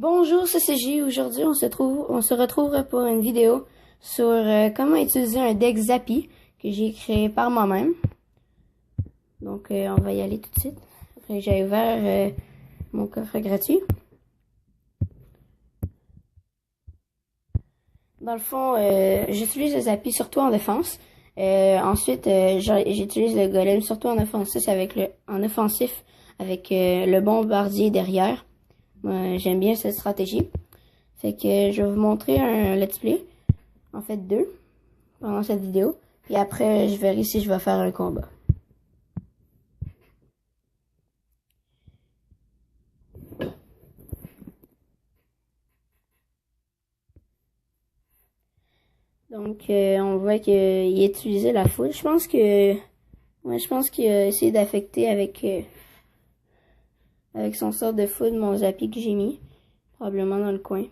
Bonjour, c'est CJ. Aujourd'hui, on se retrouve pour une vidéo sur comment utiliser un deck Zappi que j'ai créé par moi-même. Donc, on va y aller tout de suite. Après, j'ai ouvert mon coffre gratuit. Dans le fond, j'utilise le Zappi surtout en défense. Ensuite, j'utilise le golem surtout en offensif avec le bombardier derrière. Moi, j'aime bien cette stratégie. Fait que je vais vous montrer un let's play, en fait deux, pendant cette vidéo. Et après, je verrai si je vais faire un combat. Donc, on voit qu'il utilisait la foudre. Je pense qu'il a essayé d'affecter avec son sort de foudre mon Zappi que j'ai mis, probablement dans le coin.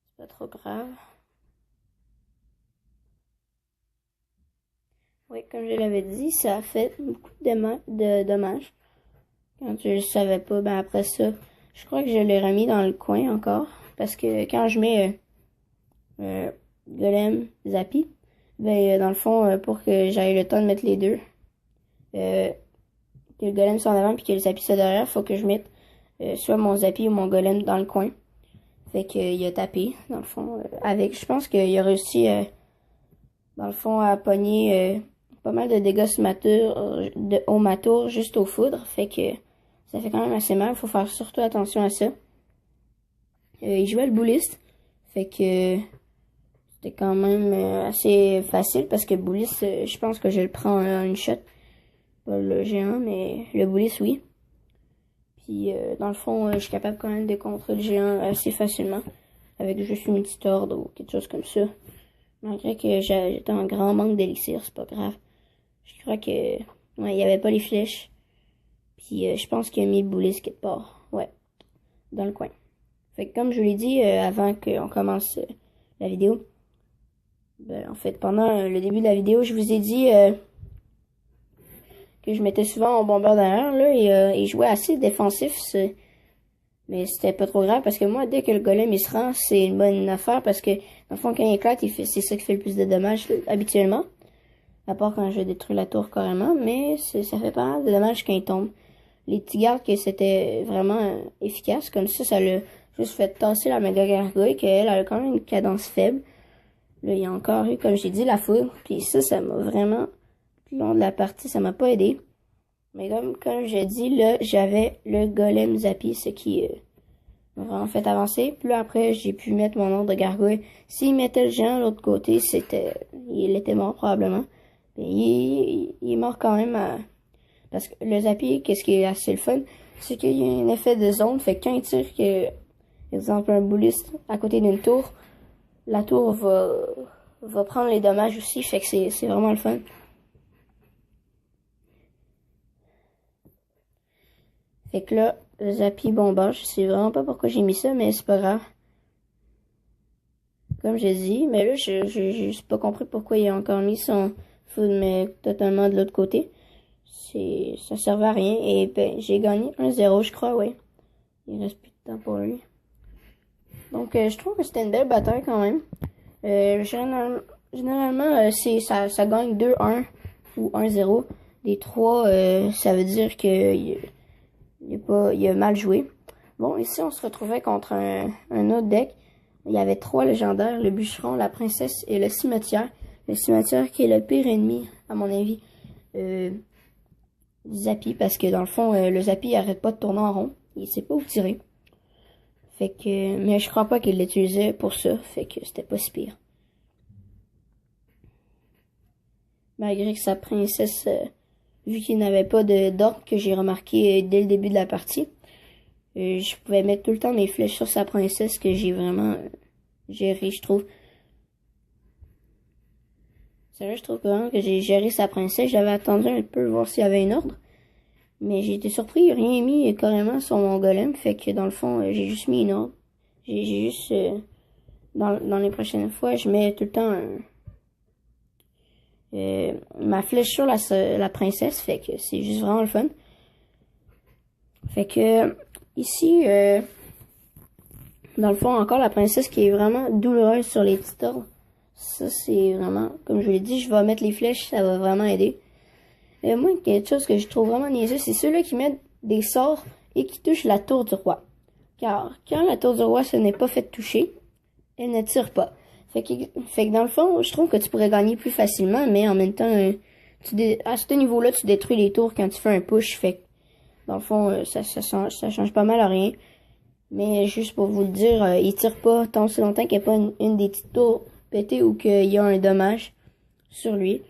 C'est pas trop grave. Oui, comme je l'avais dit, ça a fait beaucoup de dommages. Quand je le savais pas, ben après ça, je crois que je l'ai remis dans le coin encore. Parce que quand je mets Golem, Zappi, ben dans le fond, pour que j'aille le temps de mettre les deux, que le Golem soit en avant puis que le Zappi soit derrière, faut que je mette soit mon Zappi ou mon Golem dans le coin. Fait qu'il a tapé, dans le fond, je pense qu'il a réussi, dans le fond, à pogner pas mal de dégâts sur ma tour, juste aux foudres. Fait que ça fait quand même assez mal. Faut faire surtout attention à ça. Il jouait le bouliste. Fait que c'était quand même assez facile parce que bouliste, je pense que je le prends en une shot. Pas le géant, mais le bouliste, oui. Puis dans le fond, je suis capable quand même de contrer le géant assez facilement. Avec juste une petite ordre ou quelque chose comme ça. Malgré que j'étais en grand manque d'élixir, c'est pas grave. Je crois que il y avait pas les flèches. Puis je pense qu'il a mis le bouliste quelque part. Ouais, dans le coin. Fait que comme je vous l'ai dit avant qu'on commence la vidéo, ben, en fait, pendant le début de la vidéo, je vous ai dit que je mettais souvent en bombeur derrière, là, et il jouait assez défensif, mais c'était pas trop grave, parce que moi, dès que le golem, il se rend, c'est une bonne affaire, parce que, dans le fond, quand il éclate, c'est ça qui fait le plus de dommages, habituellement. À part quand je détruis la tour carrément, mais ça fait pas mal de dommages quand il tombe. Les petits gardes que c'était vraiment efficace, comme ça l'a juste fait tasser la méga gargouille, qu'elle a quand même une cadence faible. Là, il y a encore eu, comme j'ai dit, la foudre, puis ça m'a vraiment, tout le long de la partie, ça m'a pas aidé. Mais comme j'ai dit, là, j'avais le golem Zappi, ce qui m'a vraiment fait avancer. Puis là, après, j'ai pu mettre mon ordre de gargouille. S'il mettait le géant de l'autre côté, il était mort probablement. Il est mort quand même parce que le Zappi, qu'est-ce qui est assez le fun, c'est qu'il y a un effet de zone, fait que quand il tire par exemple, un bouliste à côté d'une tour, la tour va prendre les dommages aussi, fait que c'est vraiment le fun. Fait que là, le Zappi bombard, je sais vraiment pas pourquoi j'ai mis ça, mais c'est pas grave. Comme j'ai dit, mais là, j'ai pas compris pourquoi il a encore mis son food, mais totalement de l'autre côté. Ça servait à rien. Et ben, j'ai gagné 1-0, je crois, ouais. Il reste plus de temps pour lui. Donc, je trouve que c'était une belle bataille quand même. Généralement, ça gagne 2-1 ou 1-0. Les trois, ça veut dire qu'il a mal joué. Bon, ici, on se retrouvait contre un autre deck. Il y avait 3 légendaires, le bûcheron, la princesse et le cimetière. Le cimetière qui est le pire ennemi, à mon avis, Zappi, parce que dans le fond, le Zappi il arrête pas de tourner en rond. Il sait pas où tirer. Fait que, mais je crois pas qu'il l'utilisait pour ça. Fait que c'était pas si pire. Malgré que sa princesse, vu qu'il n'avait pas d'ordre que j'ai remarqué dès le début de la partie, je pouvais mettre tout le temps mes flèches sur sa princesse que j'ai vraiment géré, je trouve. Sérieux, je trouve vraiment que j'ai géré sa princesse. J'avais attendu un peu voir s'il y avait une ordre. Mais j'ai été surpris, il a rien mis carrément sur mon golem. Fait que dans le fond, j'ai juste mis une ordre. J'ai juste... dans les prochaines fois, je mets tout le temps ma flèche sur la princesse. Fait que c'est juste vraiment le fun. Fait que ici, dans le fond, encore la princesse qui est vraiment douloureuse sur les petits ordres. Ça, c'est vraiment, comme je vous l'ai dit, je vais mettre les flèches, ça va vraiment aider. Et moi, quelque chose que je trouve vraiment niaiseux, c'est ceux-là qui mettent des sorts et qui touchent la tour du roi. Car quand la tour du roi ce n'est pas fait toucher, elle ne tire pas. Fait que dans le fond, je trouve que tu pourrais gagner plus facilement, mais en même temps, à ce niveau-là, tu détruis les tours quand tu fais un push. Fait que, dans le fond, ça change pas mal à rien. Mais juste pour vous le dire, il tire pas tant aussi longtemps qu'il n'y a pas une des petites tours pétées ou qu'il y a un dommage sur lui.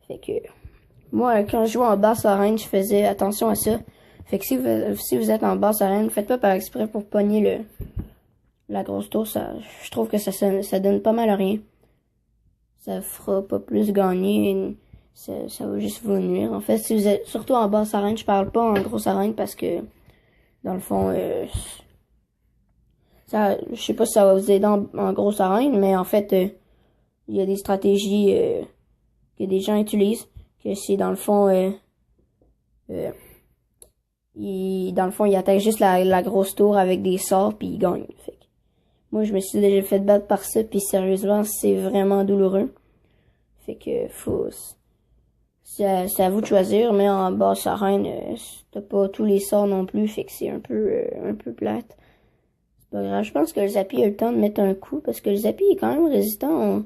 Fait que moi, quand je jouais en basse arène, je faisais attention à ça. Fait que si vous êtes en basse arène, faites pas par exprès pour pogner la grosse tour. Je trouve que ça donne pas mal à rien. Ça fera pas plus gagner. Ça va juste vous nuire. En fait, si vous êtes surtout en basse arène, je parle pas en grosse arène parce que dans le fond, je sais pas si ça va vous aider en grosse arène, mais en fait, il y a des stratégies que des gens utilisent, que c'est dans le fond, il attaque juste la grosse tour avec des sorts puis il gagne. Fait que, moi, je me suis déjà fait battre par ça puis sérieusement, c'est vraiment douloureux. Fait que c'est à vous de choisir, mais en basse arène, t'as pas tous les sorts non plus, fait que c'est un peu plate. C'est pas grave. Je pense que le Zappy a le temps de mettre un coup, parce que le Zappy est quand même résistant.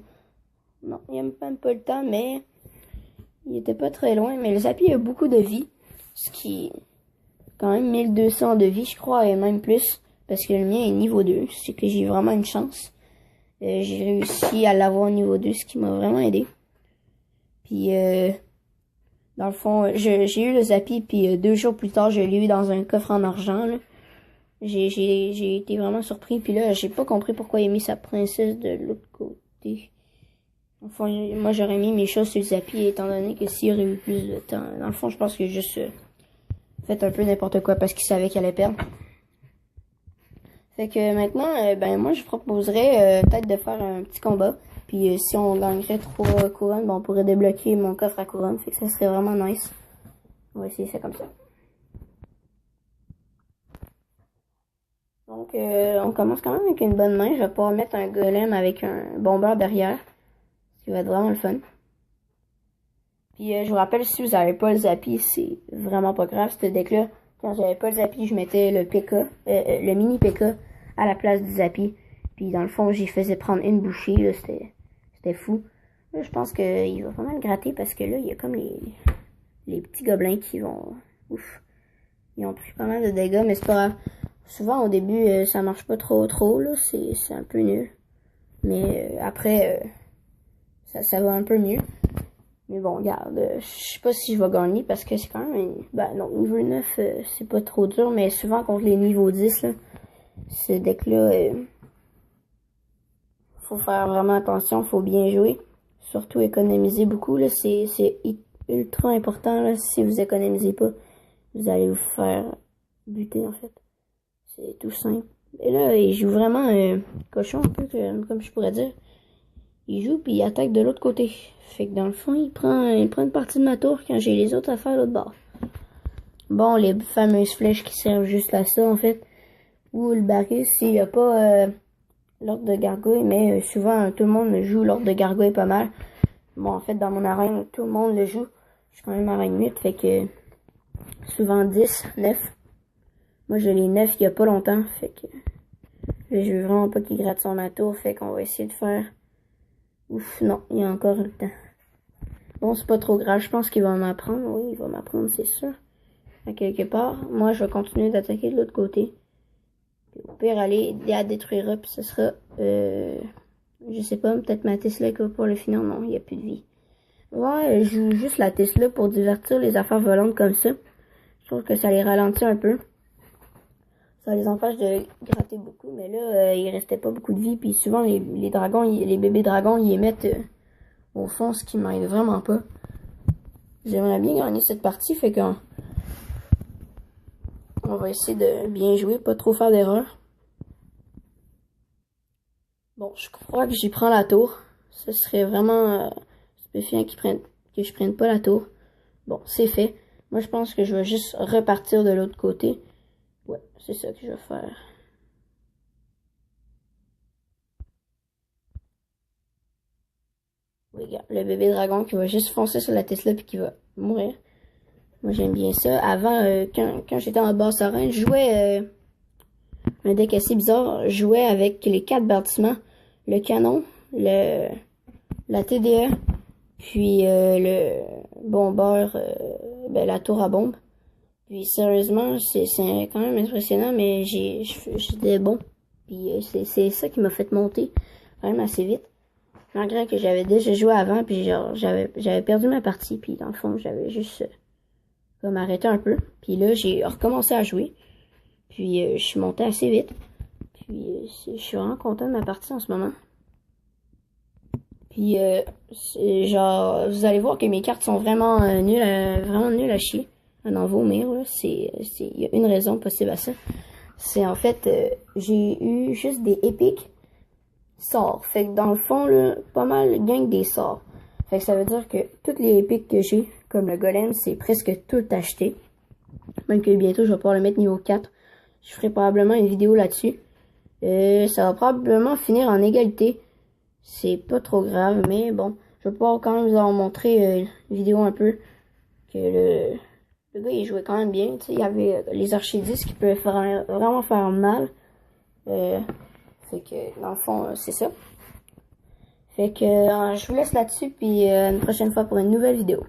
Non, il a même pas le temps, mais il était pas très loin. Mais le Zappy a beaucoup de vie, ce qui est quand même 1200 de vie, je crois, et même plus, parce que le mien est niveau 2. C'est que j'ai vraiment une chance. J'ai réussi à l'avoir au niveau 2, ce qui m'a vraiment aidé. Puis, dans le fond, j'ai eu le Zappy, puis 2 jours plus tard, je l'ai eu dans un coffre en argent, là. J'ai été vraiment surpris, puis là, j'ai pas compris pourquoi il a mis sa princesse de l'autre côté. Enfin, moi, j'aurais mis mes choses sur le Zappy, étant donné que s'il y aurait eu plus de temps. Dans le fond, je pense que j'ai juste fait un peu n'importe quoi parce qu'il savait qu'elle allait perdre. Fait que maintenant, ben moi, je proposerais peut-être de faire un petit combat. Puis si on gagnerait 3 couronnes, ben, on pourrait débloquer mon coffre à couronne. Fait que ça serait vraiment nice. On va essayer ça comme ça. Donc, on commence quand même avec une bonne main. Je vais pouvoir mettre un golem avec un bombeur derrière. Ce qui va être vraiment le fun. Puis, je vous rappelle, si vous n'avez pas le Zappy, c'est vraiment pas grave, ce deck-là. Quand j'avais pas le Zappy, je mettais le PK, le mini PK à la place du Zappy. Puis, dans le fond, j'y faisais prendre une bouchée, là, c'était fou. Là, je pense qu'il va pas mal gratter parce que là, il y a comme les petits gobelins qui vont... Ouf. Ils ont pris pas mal de dégâts, mais c'est pas grave. Souvent, au début, ça marche pas trop, là. C'est un peu nul. Mais après, ça va un peu mieux. Mais bon, regarde, je sais pas si je vais gagner parce que c'est quand même... Ben non, niveau 9, c'est pas trop dur, mais souvent contre les niveaux 10, là, ce deck-là, faut faire vraiment attention, faut bien jouer. Surtout économiser beaucoup, là, c'est ultra important, là. Si vous économisez pas, vous allez vous faire buter, en fait. C'est tout simple. Et là, il joue vraiment cochon, un peu, comme je pourrais dire. Il joue, puis il attaque de l'autre côté. Fait que dans le fond, il prend une partie de ma tour quand j'ai les autres à faire à l'autre bord. Bon, les fameuses flèches qui servent juste à ça, en fait. Ou le baril, s'il n'y a pas l'ordre de gargouille, mais souvent, tout le monde joue l'ordre de gargouille pas mal. Bon, en fait, dans mon arène, tout le monde le joue. Je suis quand même arène 8, fait que souvent 10, 9. Moi, j'ai les 9 il y a pas longtemps, fait que je veux vraiment pas qu'il gratte son tour, fait qu'on va essayer de faire... Ouf, non, il y a encore le temps. Bon, c'est pas trop grave, je pense qu'il va m'apprendre. Oui, il va m'apprendre, c'est sûr. À quelque part, moi, je vais continuer d'attaquer de l'autre côté. Puis, au pire, aller à détruire, puis ce sera... je sais pas, peut-être ma Tesla qui va pour le finir. Non, il n'y a plus de vie. Ouais, je joue juste la Tesla pour divertir les affaires volantes comme ça. Je trouve que ça les ralentit un peu. Ça les empêche de gratter beaucoup, mais là, il restait pas beaucoup de vie, puis souvent, les dragons, les bébés dragons, ils émettent au fond, ce qui m'aide vraiment pas. J'aimerais bien gagner cette partie, fait qu'on va essayer de bien jouer, pas trop faire d'erreurs. Bon, je crois que j'y prends la tour. Ce serait vraiment stupéfiant que je prenne pas la tour. Bon, c'est fait. Moi, je pense que je vais juste repartir de l'autre côté. Ouais, c'est ça que je vais faire. Oui, regarde, le bébé dragon qui va juste foncer sur la Tesla puis qui va mourir. Moi, j'aime bien ça. Avant, quand j'étais en basse arène, je jouais un deck assez bizarre. Je jouais avec les 4 bâtiments. Le canon, la TDE, puis le bombeur, ben, la tour à bombe. Puis sérieusement, c'est quand même impressionnant, mais j'étais bon. Puis c'est ça qui m'a fait monter quand même assez vite. Malgré que j'avais déjà joué avant, puis genre j'avais perdu ma partie, puis dans le fond j'avais juste comme arrêté un peu. Puis là j'ai recommencé à jouer. Puis je suis monté assez vite. Puis je suis vraiment content de ma partie en ce moment. Puis genre vous allez voir que mes cartes sont vraiment nulles à chier. À en vomir là. Il y a une raison possible à ça. C'est en fait j'ai eu juste des épiques sorts. Fait que dans le fond là, pas mal gang des sorts. Fait que ça veut dire que toutes les épiques que j'ai, comme le golem, c'est presque tout acheté. Même que bientôt je vais pouvoir le mettre niveau 4. Je ferai probablement une vidéo là-dessus. Ça va probablement finir en égalité. C'est pas trop grave, mais bon. Je vais pouvoir quand même vous en montrer une vidéo un peu. Que le gars il jouait quand même bien. Il y avait les archidisques qui peuvent vraiment faire mal. Fait que dans le fond, c'est ça. Fait que je vous laisse là-dessus, puis une prochaine fois pour une nouvelle vidéo.